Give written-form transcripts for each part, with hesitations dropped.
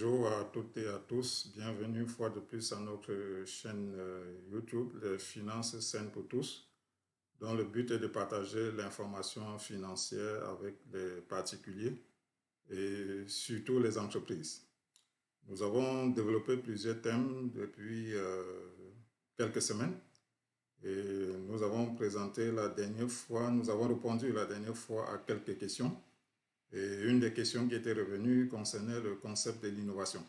Bonjour à toutes et à tous, bienvenue une fois de plus à notre chaîne YouTube, les finances saines pour tous, dont le but est de partager l'information financière avec les particuliers et surtout les entreprises. Nous avons développé plusieurs thèmes depuis quelques semaines et nous avons présenté la dernière fois, nous avons répondu la dernière fois à quelques questions. Et une des questions qui était revenue concernait le concept de l'innovation.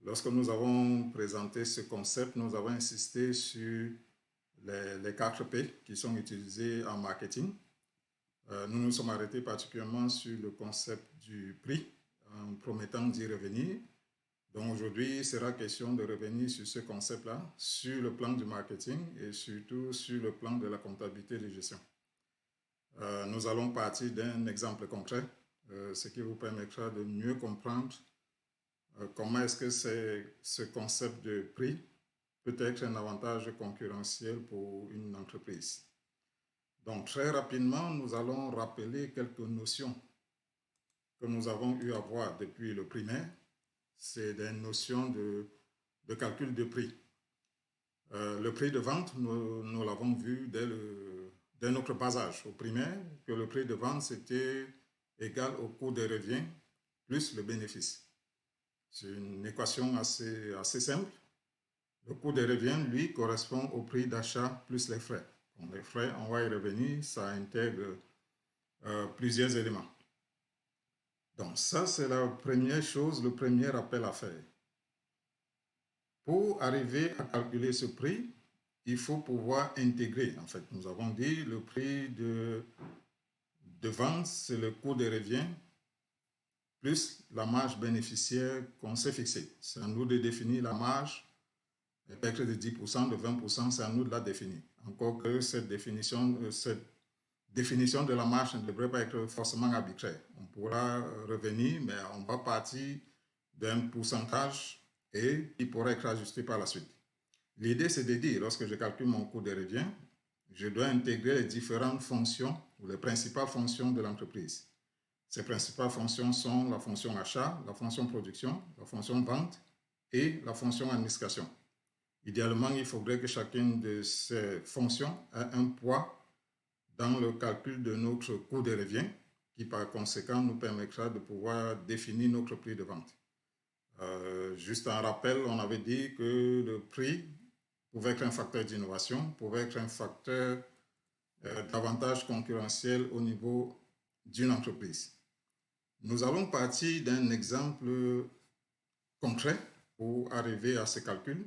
Lorsque nous avons présenté ce concept, nous avons insisté sur les 4 P qui sont utilisés en marketing. Nous nous sommes arrêtés particulièrement sur le concept du prix, en promettant d'y revenir. Donc aujourd'hui, il sera question de revenir sur ce concept-là, sur le plan du marketing et surtout sur le plan de la comptabilité de gestion. Nous allons partir d'un exemple concret, ce qui vous permettra de mieux comprendre comment est-ce que ce concept de prix peut être un avantage concurrentiel pour une entreprise. Donc très rapidement, nous allons rappeler quelques notions que nous avons eu à voir depuis le primaire. C'est des notions de calcul de prix. Le prix de vente, nous l'avons vu dès notre bas âge au primaire, que le prix de vente, c'était égal au coût de revient plus le bénéfice. C'est une équation assez simple. Le coût de revient, lui, correspond au prix d'achat plus les frais. Donc, les frais, on va y revenir, ça intègre plusieurs éléments. Donc ça, c'est la première chose, le premier appel à faire. Pour arriver à calculer ce prix, il faut pouvoir intégrer. En fait, nous avons dit le prix de vente, c'est le coût de revient plus la marge bénéficiaire qu'on s'est fixée. C'est à nous de définir la marge, peut-être de 10%, de 20%, c'est à nous de la définir. Encore que cette définition de la marge ne devrait pas être forcément arbitraire. On pourra revenir, mais on va partir d'un pourcentage et qui pourra être ajusté par la suite. L'idée, c'est de dire, lorsque je calcule mon coût de revient, je dois intégrer les différentes fonctions ou les principales fonctions de l'entreprise. Ces principales fonctions sont la fonction achat, la fonction production, la fonction vente et la fonction administration. Idéalement, il faudrait que chacune de ces fonctions ait un poids dans le calcul de notre coût de revient, qui par conséquent nous permettra de pouvoir définir notre prix de vente. Juste un rappel, on avait dit que le prix pouvait être un facteur d'innovation, pouvait être un facteur d'avantage concurrentiel au niveau d'une entreprise. Nous allons partir d'un exemple concret pour arriver à ce calcul.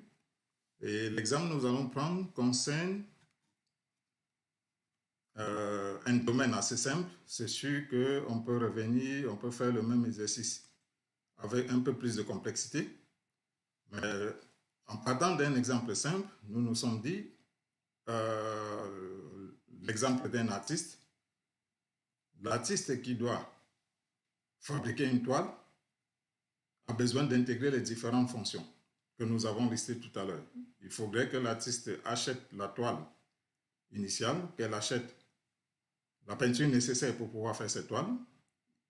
Et l'exemple que nous allons prendre concerne un domaine assez simple. C'est sûr qu'on peut revenir, on peut faire le même exercice avec un peu plus de complexité. Mais en partant d'un exemple simple, nous nous sommes dit l'exemple d'un artiste. L'artiste qui doit fabriquer une toile a besoin d'intégrer les différentes fonctions que nous avons listées tout à l'heure. Il faudrait que l'artiste achète la toile initiale, qu'elle achète la peinture nécessaire pour pouvoir faire cette toile.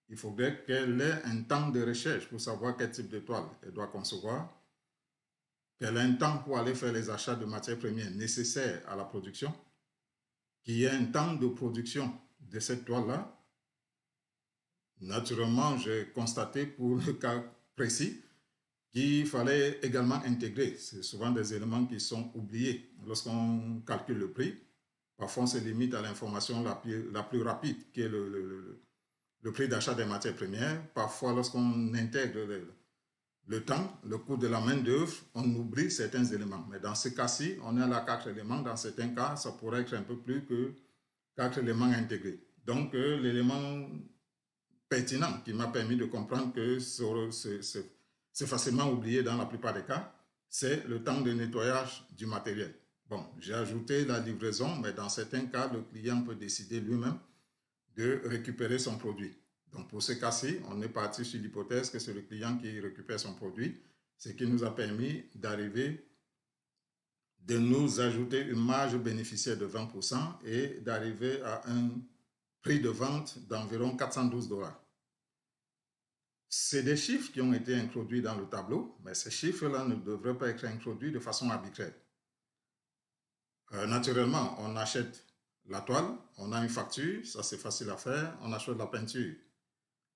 Il faudrait qu'elle ait un temps de recherche pour savoir quel type de toile elle doit concevoir, qu'elle ait un temps pour aller faire les achats de matières premières nécessaires à la production, qu'il y ait un temps de production de cette toile-là. Naturellement, j'ai constaté pour le cas précis qu'il fallait également intégrer. C'est souvent des éléments qui sont oubliés lorsqu'on calcule le prix. Parfois, on se limite à l'information la plus rapide, qui est le prix d'achat des matières premières. Parfois, lorsqu'on intègre le temps, le coût de la main-d'œuvre, on oublie certains éléments. Mais dans ce cas-ci, on a là 4 éléments. Dans certains cas, ça pourrait être un peu plus que 4 éléments intégrés. Donc, l'élément pertinent qui m'a permis de comprendre que c'est facilement oublié dans la plupart des cas, c'est le temps de nettoyage du matériel. Bon, j'ai ajouté la livraison, mais dans certains cas, le client peut décider lui-même de récupérer son produit. Donc, pour ce cas-ci, on est parti sur l'hypothèse que c'est le client qui récupère son produit, ce qui nous a permis de nous ajouter une marge bénéficiaire de 20% et d'arriver à un prix de vente d'environ $412. C'est des chiffres qui ont été introduits dans le tableau, mais ces chiffres-là ne devraient pas être introduits de façon arbitraire. Naturellement, on achète la toile, on a une facture, ça c'est facile à faire, on achète la peinture,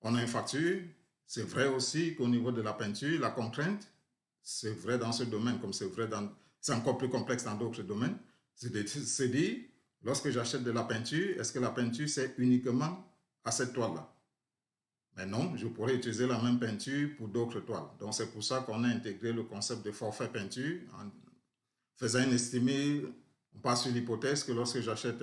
on a une facture. C'est vrai aussi qu'au niveau de la peinture, la contrainte, c'est vrai dans ce domaine, comme c'est vrai dans, c'est encore plus complexe dans d'autres domaines, c'est dire, lorsque j'achète de la peinture, est-ce que la peinture c'est uniquement à cette toile-là? Mais non, je pourrais utiliser la même peinture pour d'autres toiles. Donc c'est pour ça qu'on a intégré le concept de forfait peinture en faisant une estimée. On passe sur l'hypothèse que lorsque j'achète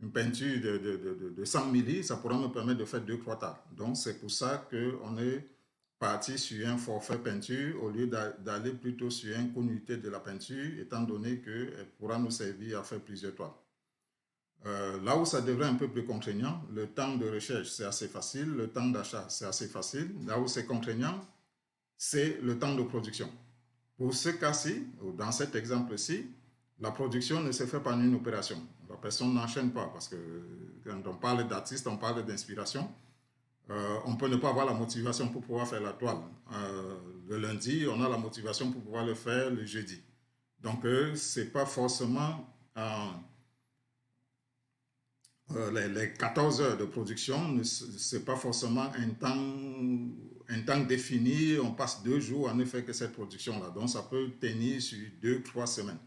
une peinture de 100 milli, ça pourra me permettre de faire 2-3 tables. Donc c'est pour ça qu'on est parti sur un forfait peinture au lieu d'aller plutôt sur une unité de la peinture, étant donné qu'elle pourra nous servir à faire plusieurs toiles. Là où ça devrait un peu plus contraignant, le temps de recherche, c'est assez facile, le temps d'achat, c'est assez facile. Là où c'est contraignant, c'est le temps de production. Pour ce cas-ci, ou dans cet exemple-ci, la production ne se fait pas en une opération. La personne n'enchaîne pas parce que quand on parle d'artiste, on parle d'inspiration. On peut ne pas avoir la motivation pour pouvoir faire la toile. Le lundi, on a la motivation pour pouvoir le faire le jeudi. Donc, c'est pas forcément les 14 heures de production, ce n'est pas forcément un temps défini. On passe 2 jours à ne faire que cette production-là. Donc, ça peut tenir sur 2-3 semaines.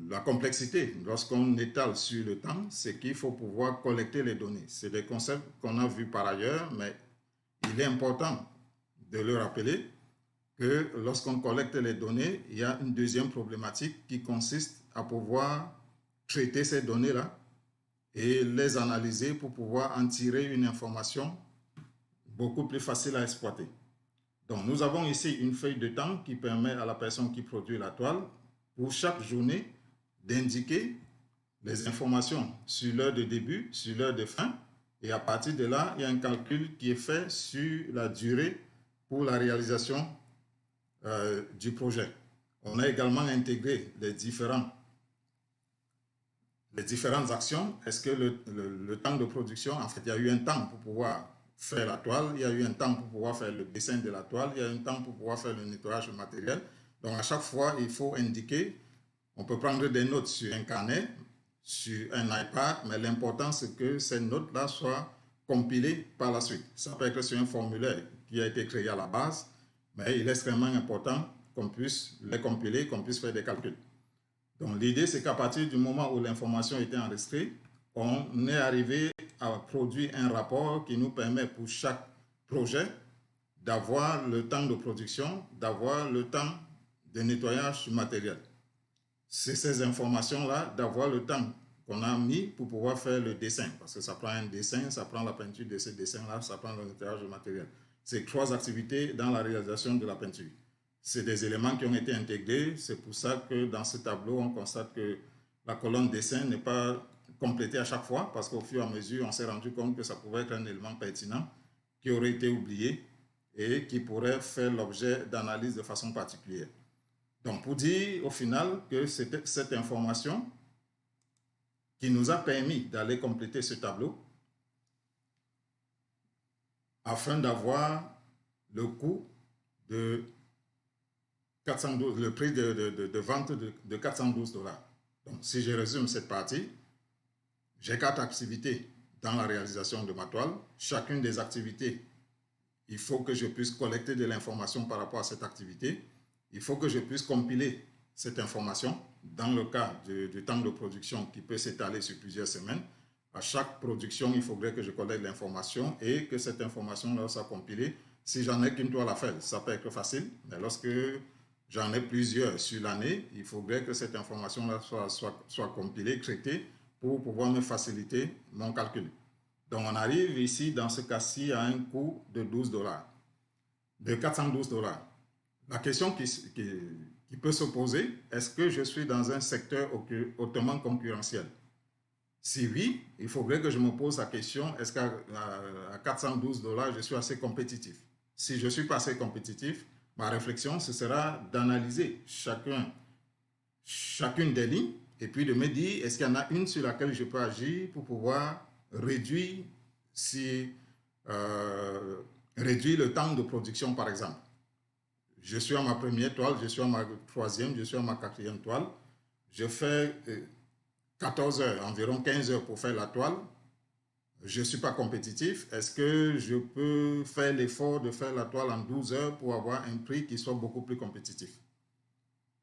La complexité, lorsqu'on étale sur le temps, c'est qu'il faut pouvoir collecter les données. C'est des concepts qu'on a vus par ailleurs, mais il est important de le rappeler que lorsqu'on collecte les données, il y a une deuxième problématique qui consiste à pouvoir traiter ces données-là et les analyser pour pouvoir en tirer une information beaucoup plus facile à exploiter. Donc, nous avons ici une feuille de temps qui permet à la personne qui produit la toile, pour chaque journée, d'indiquer les informations sur l'heure de début, sur l'heure de fin, et à partir de là, il y a un calcul qui est fait sur la durée pour la réalisation du projet. On a également intégré les différentes actions. Est-ce que le temps de production, en fait, il y a eu un temps pour pouvoir faire la toile, il y a eu un temps pour pouvoir faire le dessin de la toile, il y a eu un temps pour pouvoir faire le nettoyage du matériel. Donc, à chaque fois, il faut indiquer, on peut prendre des notes sur un carnet, sur un iPad, mais l'important, c'est que ces notes-là soient compilées par la suite. Ça peut être sur un formulaire qui a été créé à la base, mais il est extrêmement important qu'on puisse les compiler, qu'on puisse faire des calculs. Donc, l'idée, c'est qu'à partir du moment où l'information était enregistrée, on est arrivé à produire un rapport qui nous permet pour chaque projet d'avoir le temps de production, d'avoir le temps de nettoyage du matériel. C'est ces informations-là, d'avoir le temps qu'on a mis pour pouvoir faire le dessin, parce que ça prend un dessin, ça prend la peinture de ce dessin-là, ça prend le nettoyage du matériel. C'est 3 activités dans la réalisation de la peinture. C'est des éléments qui ont été intégrés. C'est pour ça que dans ce tableau, on constate que la colonne dessin n'est pas complétée à chaque fois, parce qu'au fur et à mesure, on s'est rendu compte que ça pouvait être un élément pertinent qui aurait été oublié et qui pourrait faire l'objet d'analyse de façon particulière. Donc, pour dire au final que c'était cette information qui nous a permis d'aller compléter ce tableau afin d'avoir le coût de 412, le prix de vente de 412 $. Donc, si je résume cette partie, j'ai 4 activités dans la réalisation de ma toile. Chacune des activités, il faut que je puisse collecter de l'information par rapport à cette activité. Il faut que je puisse compiler cette information dans le cas du temps de production qui peut s'étaler sur plusieurs semaines. À chaque production, il faudrait que je collecte l'information et que cette information-là soit compilée. Si j'en ai qu'une toile à faire, ça peut être facile, mais lorsque j'en ai plusieurs sur l'année, il faudrait que cette information-là soit compilée, traitée pour pouvoir me faciliter mon calcul. Donc, on arrive ici, dans ce cas-ci, à un coût de 12 $, de 412 $. La question qui peut se poser, est-ce que je suis dans un secteur hautement concurrentiel? Si oui, il faudrait que je me pose la question, est-ce qu'à 412 $, je suis assez compétitif? Si je ne suis pas assez compétitif, ma réflexion, ce sera d'analyser chacune des lignes et puis de me dire, est-ce qu'il y en a une sur laquelle je peux agir pour pouvoir réduire si réduire le temps de production, par exemple. Je suis à ma première toile, je suis à ma troisième, je suis à ma quatrième toile. Je fais 14 heures, environ 15 heures pour faire la toile. Je ne suis pas compétitif. Est-ce que je peux faire l'effort de faire la toile en 12 heures pour avoir un prix qui soit beaucoup plus compétitif?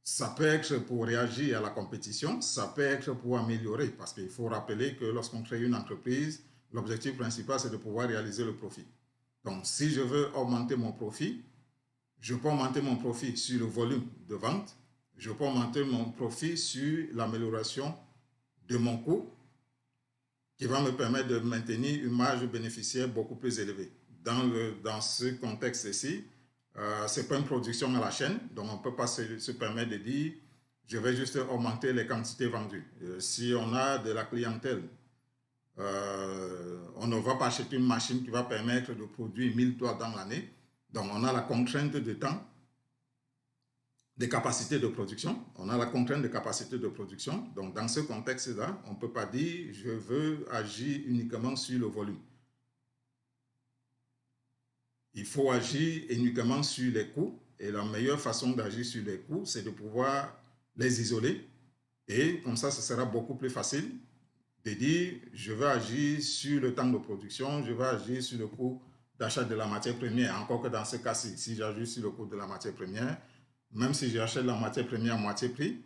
Ça peut être pour réagir à la compétition, ça peut être pour améliorer, parce qu'il faut rappeler que lorsqu'on crée une entreprise, l'objectif principal, c'est de pouvoir réaliser le profit. Donc, si je veux augmenter mon profit, je peux augmenter mon profit sur le volume de vente, je peux augmenter mon profit sur l'amélioration de mon coût, qui va me permettre de maintenir une marge bénéficiaire beaucoup plus élevée. Dans ce contexte-ci, ce n'est pas une production à la chaîne, donc on ne peut pas se permettre de dire je vais juste augmenter les quantités vendues. Si on a de la clientèle, on ne va pas acheter une machine qui va permettre de produire 1000 toiles dans l'année. Donc on a la contrainte de temps, des capacités de production. On a la contrainte de capacité de production. Donc, dans ce contexte-là, on ne peut pas dire je veux agir uniquement sur le volume. Il faut agir uniquement sur les coûts. Et la meilleure façon d'agir sur les coûts, c'est de pouvoir les isoler. Et comme ça, ce sera beaucoup plus facile de dire je veux agir sur le temps de production, je veux agir sur le coût d'achat de la matière première. Encore que dans ce cas-ci, si j'agis sur le coût de la matière première, même si j'achète la matière première à moitié prix,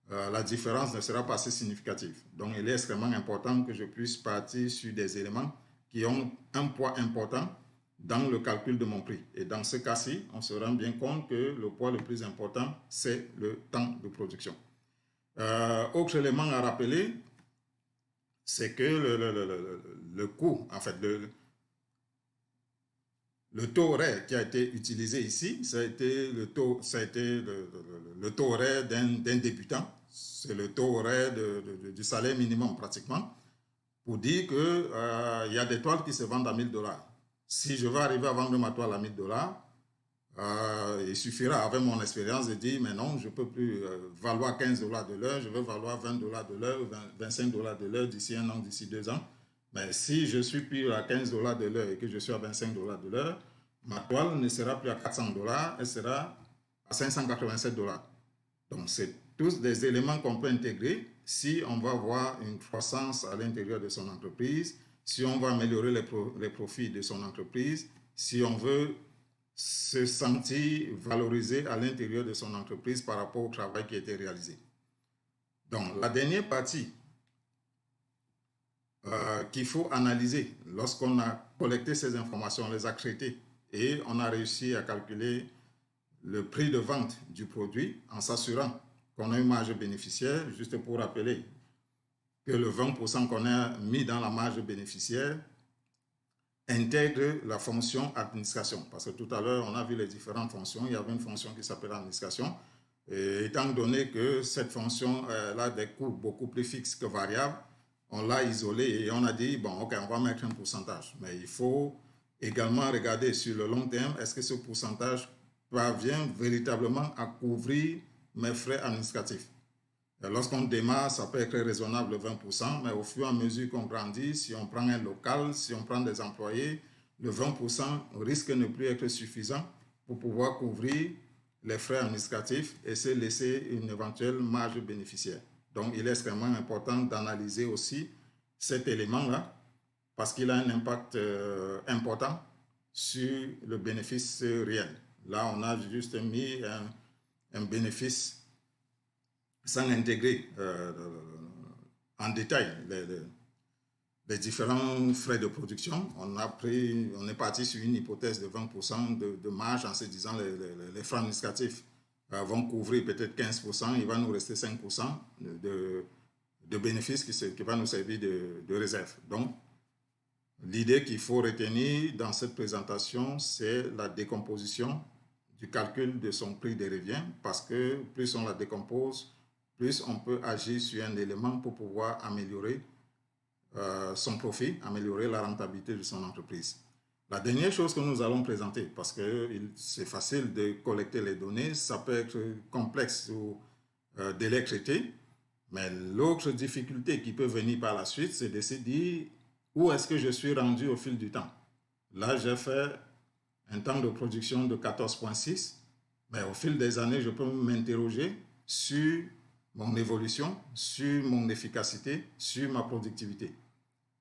la différence ne sera pas assez significative. Donc, il est extrêmement important que je puisse partir sur des éléments qui ont un poids important dans le calcul de mon prix. Et dans ce cas-ci, on se rend bien compte que le poids le plus important, c'est le temps de production. Autre élément à rappeler, c'est que le coût, en fait, le taux horaire qui a été utilisé ici, ça a été le taux horaire d'un débutant. C'est le taux horaire du salaire minimum pratiquement, pour dire qu'il y a des toiles qui se vendent à 1000 $. Si je veux arriver à vendre ma toile à 1000 $, il suffira avec mon expérience de dire mais non, je ne peux plus valoir 15 $ de l'heure, je veux valoir 20 $ de l'heure, 25 $ de l'heure d'ici un an, d'ici 2 ans. Mais si je suis plus à 15 $ de l'heure et que je suis à 25 $ de l'heure, ma toile ne sera plus à 400 $, elle sera à 587 $. Donc, c'est tous des éléments qu'on peut intégrer si on va avoir une croissance à l'intérieur de son entreprise, si on va améliorer les profits de son entreprise, si on veut se sentir valorisé à l'intérieur de son entreprise par rapport au travail qui a été réalisé. Donc, la dernière partie qu'il faut analyser lorsqu'on a collecté ces informations, on les a traitées et on a réussi à calculer le prix de vente du produit en s'assurant qu'on a une marge bénéficiaire, juste pour rappeler que le 20% qu'on a mis dans la marge bénéficiaire intègre la fonction administration. Parce que tout à l'heure, on a vu les différentes fonctions. Il y avait une fonction qui s'appelle administration. Et étant donné que cette fonction a des coûts beaucoup plus fixes que variables, on l'a isolée et on a dit, bon, ok, on va mettre un pourcentage. Mais il faut également regarder sur le long terme, est-ce que ce pourcentage parvient véritablement à couvrir mes frais administratifs. Lorsqu'on démarre, ça peut être raisonnable 20%, mais au fur et à mesure qu'on grandit, si on prend un local, si on prend des employés, le 20% risque de ne plus être suffisant pour pouvoir couvrir les frais administratifs et se laisser une éventuelle marge bénéficiaire. Donc, il est extrêmement important d'analyser aussi cet élément-là parce qu'il a un impact important sur le bénéfice réel. Là, on a juste mis un bénéfice sans intégrer en détail les différents frais de production. On est parti sur une hypothèse de 20% de marge en se disant les frais administratifs vont couvrir peut-être 15%, il va nous rester 5% de bénéfices qui va nous servir de réserve. Donc, l'idée qu'il faut retenir dans cette présentation, c'est la décomposition du calcul de son prix de revient, parce que plus on la décompose, plus on peut agir sur un élément pour pouvoir améliorer son profit, améliorer la rentabilité de son entreprise. La dernière chose que nous allons présenter, parce que c'est facile de collecter les données, ça peut être complexe ou de les traiter, mais l'autre difficulté qui peut venir par la suite, c'est de se dire où est-ce que je suis rendu au fil du temps. Là, j'ai fait un temps de production de 14,6, mais au fil des années, je peux m'interroger sur mon évolution, sur mon efficacité, sur ma productivité.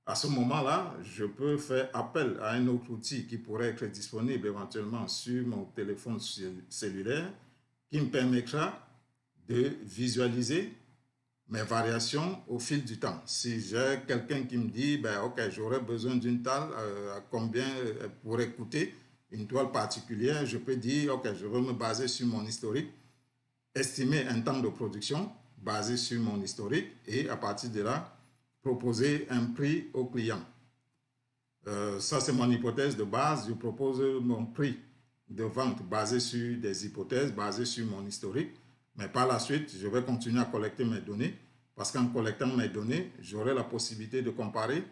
À ce moment-là, je peux faire appel à un autre outil qui pourrait être disponible éventuellement sur mon téléphone cellulaire qui me permettra de visualiser mes variations au fil du temps. Si j'ai quelqu'un qui me dit, ben, ok, j'aurais besoin d'une toile, à combien elle pourrait coûter une toile particulière, je peux dire, ok, je vais me baser sur mon historique, estimer un temps de production basé sur mon historique et à partir de là, proposer un prix au client. Ça, c'est mon hypothèse de base. Je propose mon prix de vente basé sur des hypothèses, basées sur mon historique. Mais par la suite, je vais continuer à collecter mes données parce qu'en collectant mes données, j'aurai la possibilité de comparer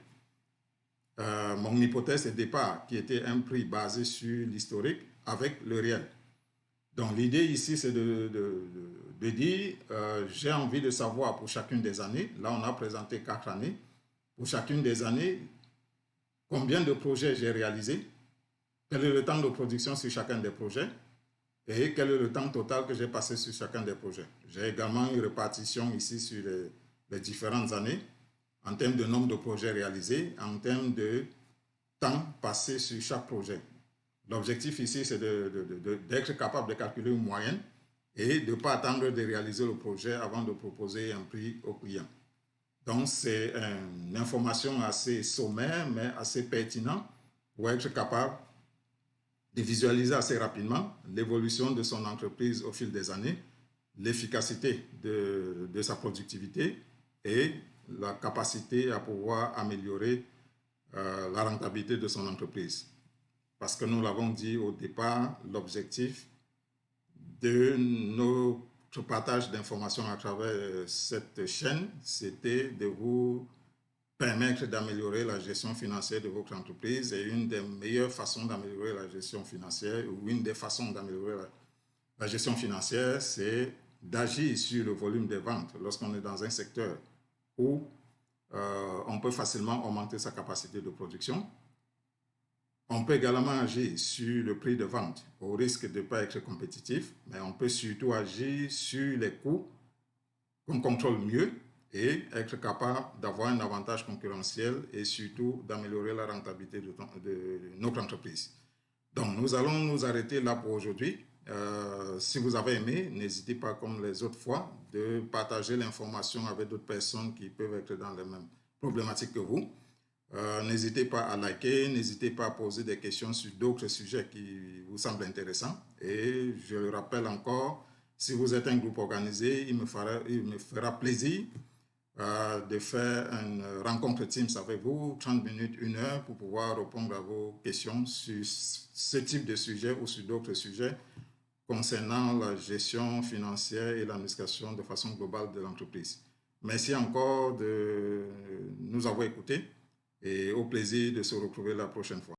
mon hypothèse de départ, qui était un prix basé sur l'historique, avec le réel. Donc, l'idée ici, c'est de dire, j'ai envie de savoir pour chacune des années, là on a présenté 4 années, pour chacune des années, combien de projets j'ai réalisés, quel est le temps de production sur chacun des projets et quel est le temps total que j'ai passé sur chacun des projets. J'ai également une répartition ici sur les différentes années en termes de nombre de projets réalisés, en termes de temps passé sur chaque projet. L'objectif ici, c'est d'être capable de calculer une moyenne et de ne pas attendre de réaliser le projet avant de proposer un prix au client. Donc, c'est une information assez sommaire, mais assez pertinente pour être capable de visualiser assez rapidement l'évolution de son entreprise au fil des années, l'efficacité de sa productivité et la capacité à pouvoir améliorer la rentabilité de son entreprise. Parce que nous l'avons dit au départ, l'objectif de notre partage d'informations à travers cette chaîne, c'était de vous permettre d'améliorer la gestion financière de votre entreprise. Et une des meilleures façons d'améliorer la gestion financière, ou une des façons d'améliorer la gestion financière, c'est d'agir sur le volume des ventes lorsqu'on est dans un secteur où on peut facilement augmenter sa capacité de production. On peut également agir sur le prix de vente au risque de ne pas être compétitif, mais on peut surtout agir sur les coûts qu'on contrôle mieux et être capable d'avoir un avantage concurrentiel et surtout d'améliorer la rentabilité de notre entreprise. Donc, nous allons nous arrêter là pour aujourd'hui. Si vous avez aimé, n'hésitez pas, comme les autres fois, de partager l'information avec d'autres personnes qui peuvent être dans les mêmes problématiques que vous. N'hésitez pas à liker, n'hésitez pas à poser des questions sur d'autres sujets qui vous semblent intéressants. Et je le rappelle encore, si vous êtes un groupe organisé, il me fera plaisir de faire une rencontre Teams avec vous, 30 minutes, 1 heure, pour pouvoir répondre à vos questions sur ce type de sujet ou sur d'autres sujets concernant la gestion financière et l'administration de façon globale de l'entreprise. Merci encore de nous avoir écoutés et au plaisir de se retrouver la prochaine fois.